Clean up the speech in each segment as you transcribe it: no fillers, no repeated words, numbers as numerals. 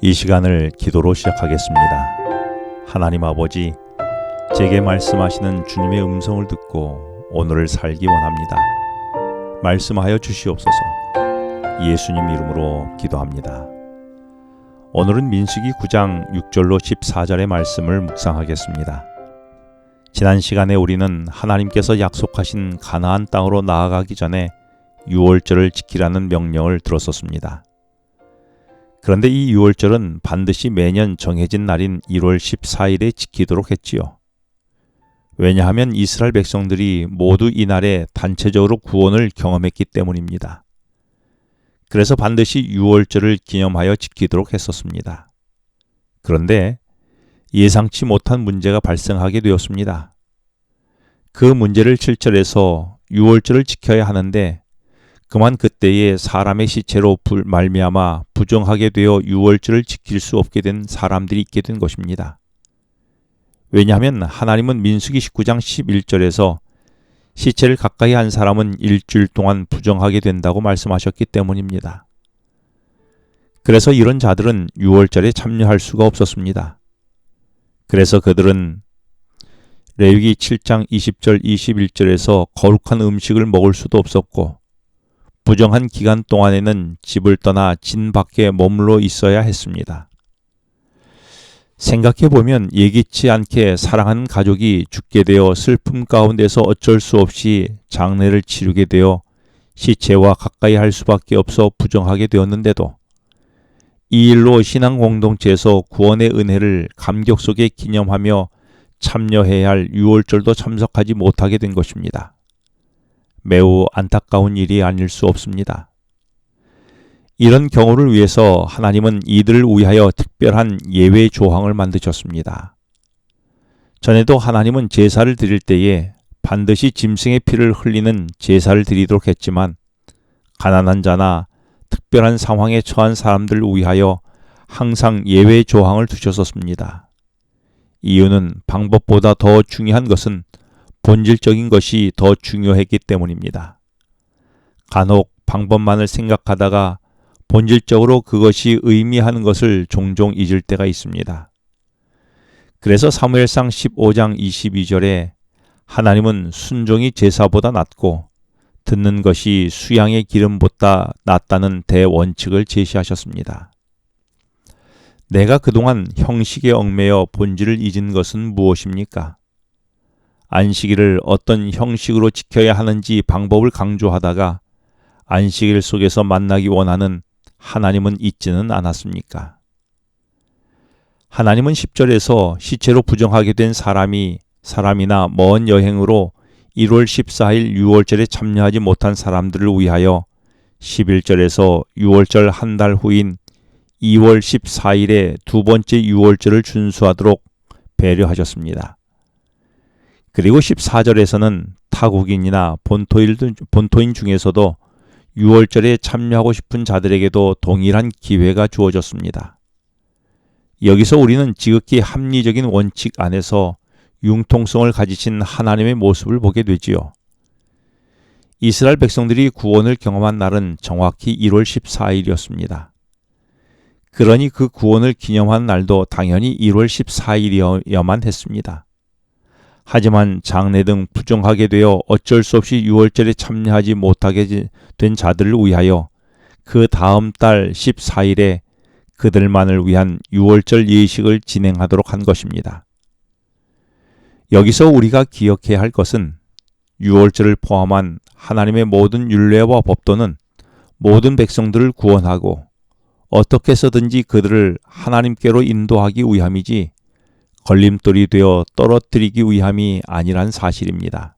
이 시간을 기도로 시작하겠습니다. 하나님 아버지, 제게 말씀하시는 주님의 음성을 듣고 오늘을 살기 원합니다. 말씀하여 주시옵소서. 예수님 이름으로 기도합니다. 오늘은 민수기 9장 6절로 14절의 말씀을 묵상하겠습니다. 지난 시간에 우리는 하나님께서 약속하신 가나안 땅으로 나아가기 전에 유월절을 지키라는 명령을 들었었습니다. 그런데 이 유월절은 반드시 매년 정해진 날인 1월 14일에 지키도록 했지요. 왜냐하면 이스라엘 백성들이 모두 이날에 단체적으로 구원을 경험했기 때문입니다. 그래서 반드시 유월절을 기념하여 지키도록 했었습니다. 그런데 예상치 못한 문제가 발생하게 되었습니다. 그 문제를 7절에서 유월절을 지켜야 하는데 그만 그때에 사람의 시체로 말미암아 부정하게 되어 유월절을 지킬 수 없게 된 사람들이 있게 된 것입니다. 왜냐하면 하나님은 민수기 19장 11절에서 시체를 가까이 한 사람은 일주일 동안 부정하게 된다고 말씀하셨기 때문입니다. 그래서 이런 자들은 유월절에 참여할 수가 없었습니다. 그래서 그들은 레위기 7장 20절 21절에서 거룩한 음식을 먹을 수도 없었고 부정한 기간 동안에는 집을 떠나 진 밖에 머물러 있어야 했습니다. 생각해보면 예기치 않게 사랑하는 가족이 죽게 되어 슬픔 가운데서 어쩔 수 없이 장례를 치르게 되어 시체와 가까이 할 수밖에 없어 부정하게 되었는데도 이 일로 신앙 공동체에서 구원의 은혜를 감격 속에 기념하며 참여해야 할 유월절도 참석하지 못하게 된 것입니다. 매우 안타까운 일이 아닐 수 없습니다. 이런 경우를 위해서 하나님은 이들을 위하여 특별한 예외 조항을 만드셨습니다. 전에도 하나님은 제사를 드릴 때에 반드시 짐승의 피를 흘리는 제사를 드리도록 했지만 가난한 자나 특별한 상황에 처한 사람들을 위하여 항상 예외 조항을 두셨었습니다. 이유는 방법보다 더 중요한 것은 본질적인 것이 더 중요했기 때문입니다. 간혹 방법만을 생각하다가 본질적으로 그것이 의미하는 것을 종종 잊을 때가 있습니다. 그래서 사무엘상 15장 22절에 하나님은 순종이 제사보다 낫고 듣는 것이 수양의 기름보다 낫다는 대원칙을 제시하셨습니다. 내가 그동안 형식에 얽매여 본질을 잊은 것은 무엇입니까? 안식일을 어떤 형식으로 지켜야 하는지 방법을 강조하다가 안식일 속에서 만나기 원하는 하나님은 있지는 않았습니까? 하나님은 10절에서 시체로 부정하게 된 사람이나 먼 여행으로 1월 14일 유월절에 참여하지 못한 사람들을 위하여 11절에서 유월절 한 달 후인 2월 14일에 두 번째 유월절을 준수하도록 배려하셨습니다. 그리고 14절에서는 타국인이나 본토인 중에서도 유월절에 참여하고 싶은 자들에게도 동일한 기회가 주어졌습니다. 여기서 우리는 지극히 합리적인 원칙 안에서 융통성을 가지신 하나님의 모습을 보게 되지요. 이스라엘 백성들이 구원을 경험한 날은 정확히 1월 14일이었습니다. 그러니 그 구원을 기념한 날도 당연히 1월 14일이어야만 했습니다. 하지만 장례 등 부정하게 되어 어쩔 수 없이 유월절에 참여하지 못하게 된 자들을 위하여 그 다음 달 14일에 그들만을 위한 유월절 예식을 진행하도록 한 것입니다. 여기서 우리가 기억해야 할 것은 유월절을 포함한 하나님의 모든 율례와 법도는 모든 백성들을 구원하고 어떻게 해서든지 그들을 하나님께로 인도하기 위함이지 걸림돌이 되어 떨어뜨리기 위함이 아니란 사실입니다.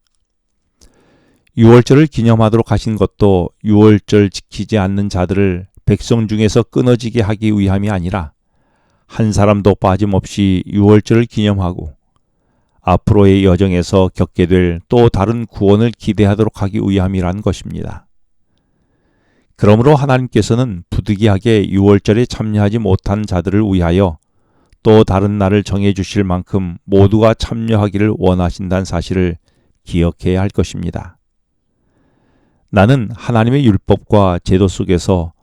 유월절을 기념하도록 하신 것도 유월절 지키지 않는 자들을 백성 중에서 끊어지게 하기 위함이 아니라 한 사람도 빠짐없이 유월절을 기념하고 앞으로의 여정에서 겪게 될 또 다른 구원을 기대하도록 하기 위함이란 것입니다. 그러므로 하나님께서는 부득이하게 유월절에 참여하지 못한 자들을 위하여 또 다른 날을 정해주실 만큼 모두가 참여하기를 원하신다는 사실을 기억해야 할 것입니다. 나는 하나님의 율법과 제도 속에서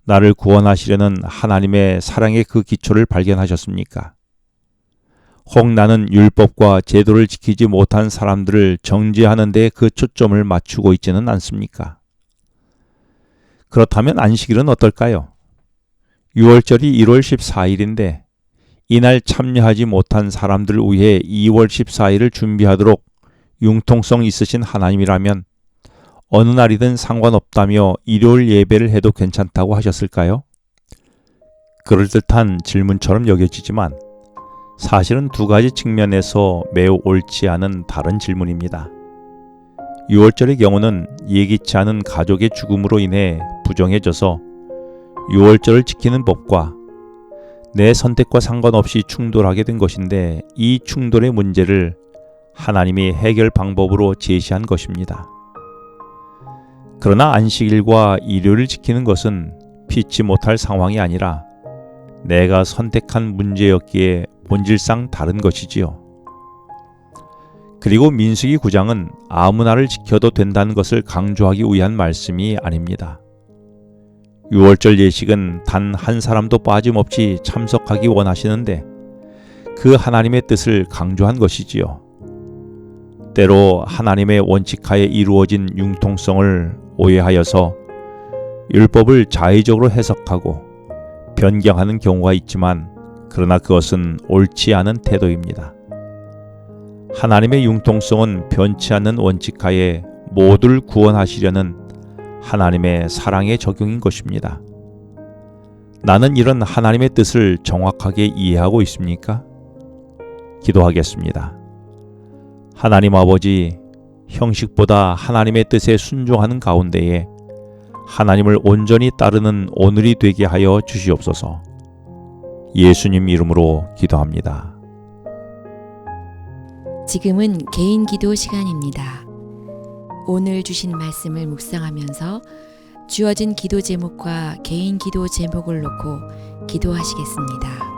나를 구원하시려는 하나님의 사랑의 그 기초를 발견하셨습니까? 혹 나는 율법과 제도를 지키지 못한 사람들을 정죄하는 데 그 초점을 맞추고 있지는 않습니까? 그렇다면 안식일은 어떨까요? 6월절이 1월 14일인데 이날 참여하지 못한 사람들을 위해 2월 14일을 준비하도록 융통성 있으신 하나님이라면 어느 날이든 상관없다며 일요일 예배를 해도 괜찮다고 하셨을까요? 그럴듯한 질문처럼 여겨지지만 사실은 두 가지 측면에서 매우 옳지 않은 다른 질문입니다. 6월절의 경우는 예기치 않은 가족의 죽음으로 인해 부정해져서 6월절을 지키는 법과 내 선택과 상관없이 충돌하게 된 것인데 이 충돌의 문제를 하나님이 해결 방법으로 제시한 것입니다. 그러나 안식일과 일요일을 지키는 것은 피치 못할 상황이 아니라 내가 선택한 문제였기에 본질상 다른 것이지요. 그리고 민수기 9장은 아무 날을 지켜도 된다는 것을 강조하기 위한 말씀이 아닙니다. 6월절 예식은 단 한 사람도 빠짐없이 참석하기 원하시는데 그 하나님의 뜻을 강조한 것이지요. 때로 하나님의 원칙하에 이루어진 융통성을 오해하여서 율법을 자의적으로 해석하고 변경하는 경우가 있지만 그러나 그것은 옳지 않은 태도입니다. 하나님의 융통성은 변치 않는 원칙하에 모두를 구원하시려는 하나님의 사랑의 적용인 것입니다. 나는 이런 하나님의 뜻을 정확하게 이해하고 있습니까? 기도하겠습니다. 하나님 아버지, 형식보다 하나님의 뜻에 순종하는 가운데에 하나님을 온전히 따르는 오늘이 되게 하여 주시옵소서. 예수님 이름으로 기도합니다. 지금은 개인 기도 시간입니다. 오늘 주신 말씀을 묵상하면서 주어진 기도 제목과 개인 기도 제목을 놓고 기도하시겠습니다.